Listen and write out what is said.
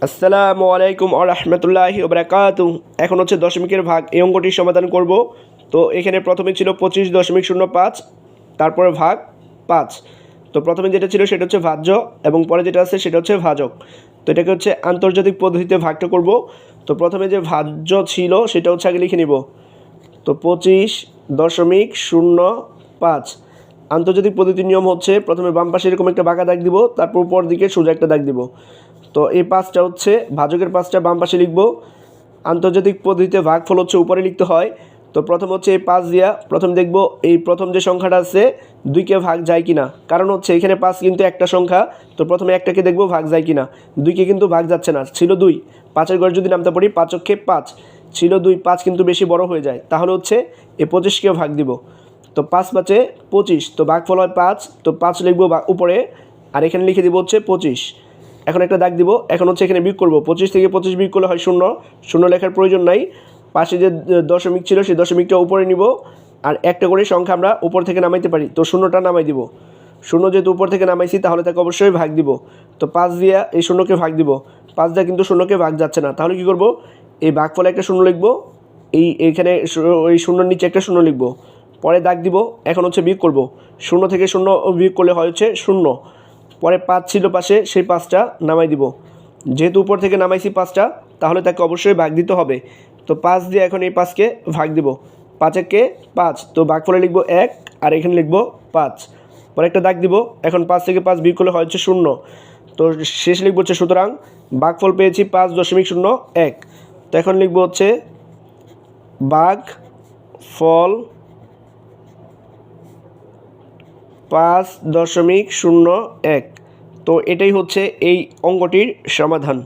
আসসালামু আলাইকুম ওয়া রাহমাতুল্লাহি ওয়া বারাকাতুহু। এখন হচ্ছে দশমিকের ভাগ, এই অঙ্কটির সমাধান করব। তো এখানে প্রথমে ছিল 25.05, তারপরে ভাগ 5। তো প্রথমে যেটা ছিল সেটা হচ্ছে ভাজ্য, এবং পরে যেটা আছে সেটা হচ্ছে ভাজক। তো এটাকে হচ্ছে আন্তর্জাতিক পদ্ধতিতে ভাগটা করব। তো প্রথমে যে ভাজ্য ছিল সেটা হচ্ছে আগে লিখে নিব। তো 25.05। আন্তর্জাতিক পদ্ধতির নিয়ম হচ্ছে প্রথমে বাম পাশে এরকম একটা বাঁকা দাগ দিব, তারপর উপর দিকে সোজা একটা দাগ দিব। তো এই 5টা হচ্ছে ভাজকের 5টা বাম পাশে লিখব। আন্তর্জাতিক পদ্ধতিতে ভাগফল হচ্ছে উপরে লিখতে হয়। তো প্রথম হচ্ছে এই 5 দিয়া প্রথম দেখব এই প্রথম যে সংখ্যাটা আছে 2কে ভাগ যায় কিনা, কারণ হচ্ছে এখানে 5 কিন্তু একটা সংখ্যা। তো প্রথমে একটাকে দেখব ভাগ যায় কিনা। 2কে কিন্তু ভাগ যাচ্ছে না, ছিল 2। 5-এর ঘরে যদি নামতে পারি 5 অক্ষে 5, ছিল 2, 5 কিন্তু বেশি বড় হয়ে যায়, তাহলে হচ্ছে এই 25কে ভাগ দিব। তো 5-5 = 25, তো ভাগফল হয় 5। তো 5 লিখব উপরে, আর এখানে লিখে দিব হচ্ছে 25। এখন একটা দাগ দিব। এখন হচ্ছে এখানে বিয়োগ করব, 25 থেকে 25 বিয়োগ করলে হয় 0। 0 লেখার প্রয়োজন নাই, পাশে যে দশমিক ছিল সেই দশমিকটা উপরে নিব, আর একটা করে সংখ্যা আমরা উপর থেকে নামাইতে পারি, তো 0টা নামাই দিব। 0 যেহেতু উপর থেকে নামাইছি তাহলে তাকে অবশ্যই ভাগ দিব। তো 5 দিয়ে এই 0কে ভাগ দিব। 5 দিয়ে কিন্তু 0কে ভাগ যাচ্ছে না, তাহলে কী করব, এই ভাগফলে একটা 0 লিখব, এইখানে ওই 0-র নিচে একটা 0 লিখব, পরে দাগ দিব। এখন হচ্ছে বিয়োগ করব, 0 থেকে 0 বিয়োগ করলে হয় হচ্ছে 0। পরে 5 ছিল পাশে, সেই 5টা নামাই দিব। যেহেতু উপর থেকে নামাইছি 5টা, তাহলে তাকে অবশ্যই ভাগ দিতে হবে। তো 5 দিয়ে এখন এই 5কে ভাগ দিব। 5-একে 5, তো ভাগফলে লিখব 1, আর এখানে লিখব 5। পরে একটা দাগ দিব। এখন 5 থেকে 5 বিয়োগ করলে হয় হচ্ছে 0। তো শেষ লিখব হচ্ছে, সুতরাং ভাগফল পেয়েছি 5.01। তো এখন লিখব হচ্ছে ভাগফল 5.01। তো এটাই হচ্ছে এই অঙ্কটির সমাধান।